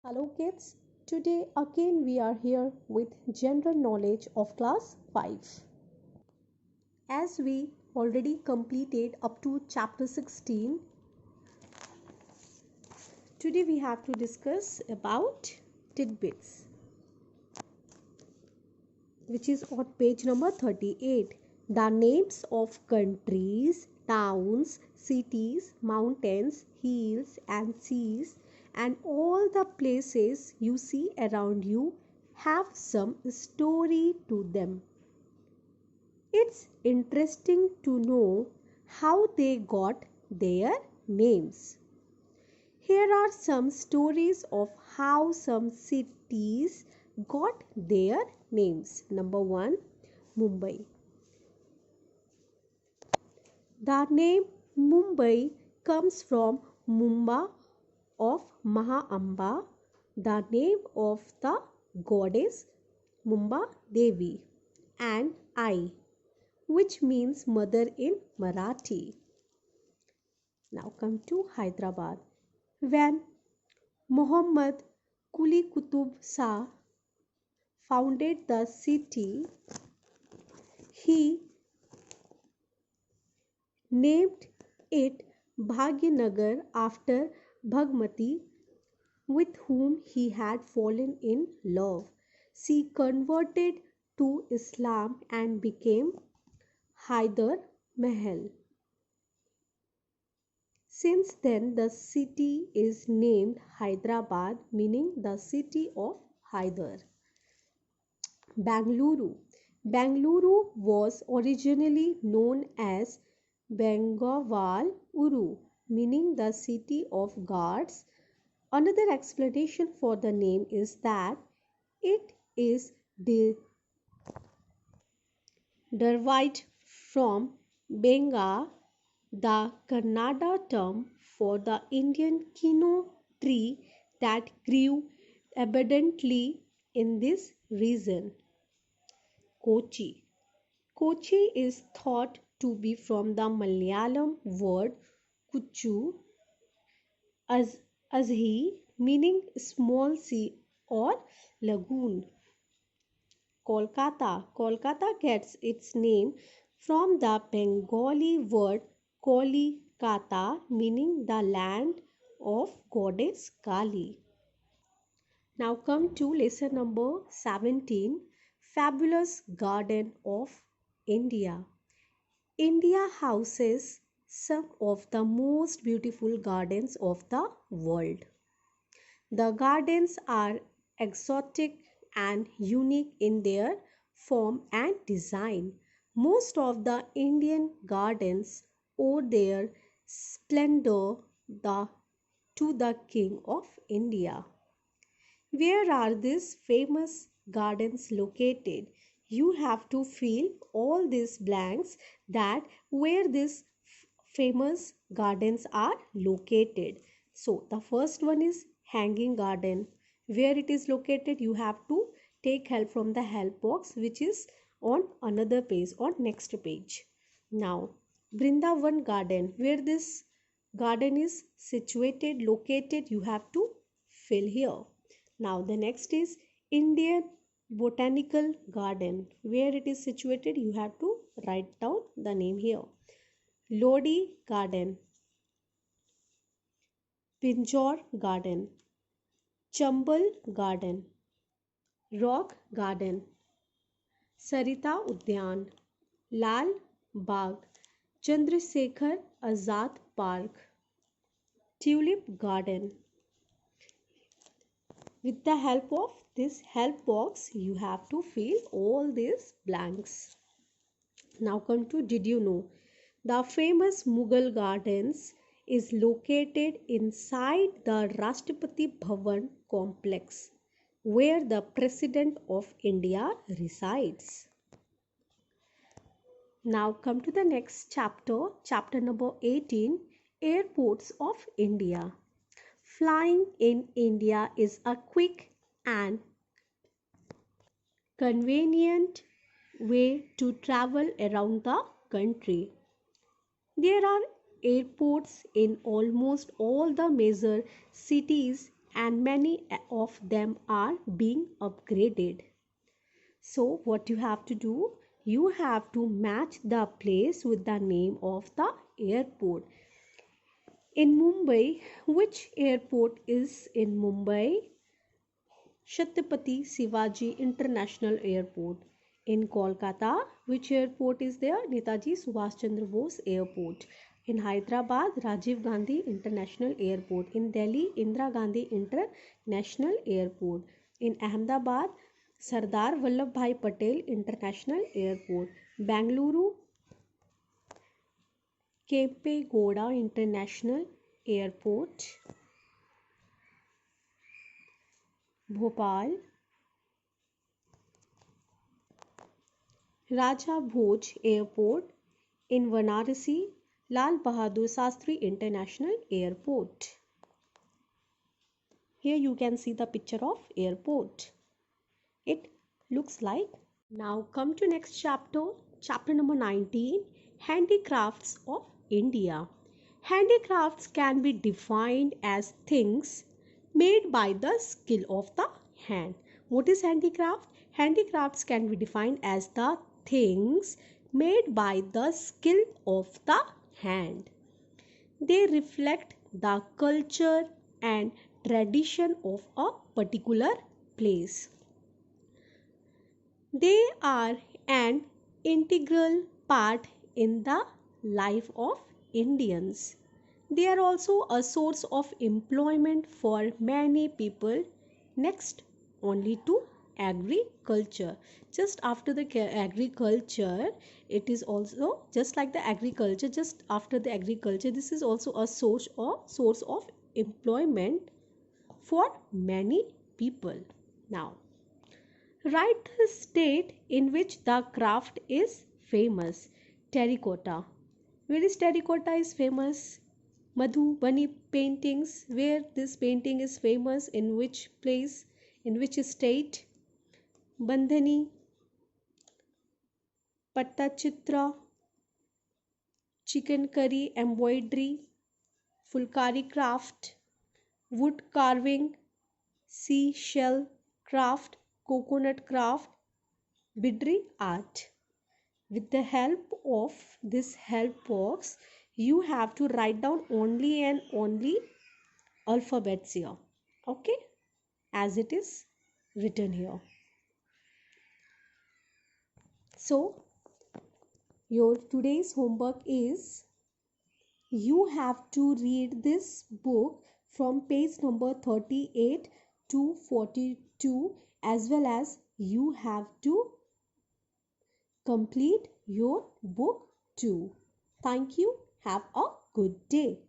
Hello kids, today again we are here with general knowledge of class 5. As we already completed up to chapter 16, today we have to discuss about tidbits, which is on page number 38. The names of countries, towns, cities, mountains, hills and seas and all the places you see around you have some story to them. It's interesting to know how they got their names. Here are some stories of how some cities got their names. Number 1, Mumbai. The name Mumbai comes from Mumba of Mahaamba, the name of the goddess Mumba Devi, and I, which means mother in Marathi. Now come to Hyderabad. When Muhammad Quli Qutub Shah founded the city, he named it Bhagyanagar after Bhagmati, with whom he had fallen in love. She converted to Islam and became Hyder Mahal. Since then, the city is named Hyderabad, meaning the city of Hyder. Bangalore. Bangalore was originally known as Bengaval Uru, meaning the city of gods. Another explanation for the name is that it is derived from Benga, the Kannada term for the Indian kino tree that grew abundantly in this region. Kochi. Kochi is thought to be from the Malayalam word kuchu as azhi, meaning small sea or lagoon. Kolkata. Kolkata gets its name from the Bengali word Kolikata, meaning the land of goddess Kali. Now come to lesson number 17, Fabulous Garden of India. India houses some of the most beautiful gardens of the world. The gardens are exotic and unique in their form and design. Most of the Indian gardens owe their splendor to the King of India. Where are these famous gardens located? You have to fill all these blanks that where these famous gardens are located. So the first one is Hanging Garden. Where it is located, you have to take help from the help box, which is on another page, on next page. Now Brindavan Garden. Where this garden is situated, located, you have to fill here. Now the next is Indian Botanical Garden. Where it is situated, you have to write down the name here. Lodi Garden, Pinjore Garden, Chambal Garden, Rock Garden, Sarita Udyan, Lal Bagh, Chandrasekhar Azad Park, Tulip Garden. With the help of this help box, you have to fill all these blanks. Now come to did you know? The famous Mughal Gardens is located inside the Rashtrapati Bhavan complex where the President of India resides. Now come to the next chapter, chapter number 18, Airports of India. Flying in India is a quick and convenient way to travel around the country. There are airports in almost all the major cities and many of them are being upgraded. So, what you have to do? You have to match the place with the name of the airport. In Mumbai, which airport is in Mumbai? Chhatrapati Shivaji International Airport. In Kolkata, which airport is there? Netaji Subhash Chandra Bose Airport. In Hyderabad, Rajiv Gandhi International Airport. In Delhi, Indira Gandhi International Airport. In Ahmedabad, Sardar Vallabhbhai Patel International Airport. Bangalore, Kempe Gowda International Airport. Bhopal, Raja Bhoj Airport. In Varanasi, Lal Bahadur Shastri International Airport. Here you can see the picture of airport. It looks like. Now come to next chapter, chapter number 19, Handicrafts of India. Handicrafts can be defined as things made by the skill of the hand. What is handicraft? Handicrafts can be defined as the things made by the skill of the hand. They reflect the culture and tradition of a particular place. They are an integral part in the life of Indians. They are also a source of employment for many people, next only to agriculture. Just after the agriculture, it is also just like the agriculture, just after the agriculture, this is also a source of employment for many people. Now, write the state in which the craft is famous. Terracotta. Where is terracotta is famous? Madhubani paintings. Where this painting is famous? In which place? In which state? Bandhani, Pattachitra, chicken curry embroidery, Fulkari craft, wood carving, seashell craft, coconut craft, Bidri art. With the help of this help box, you have to write down only and only alphabets here. Okay, as it is written here. So your today's homework is you have to read this book from page number 38 to 42, as well as you have to complete your book too. Thank you. Have a good day.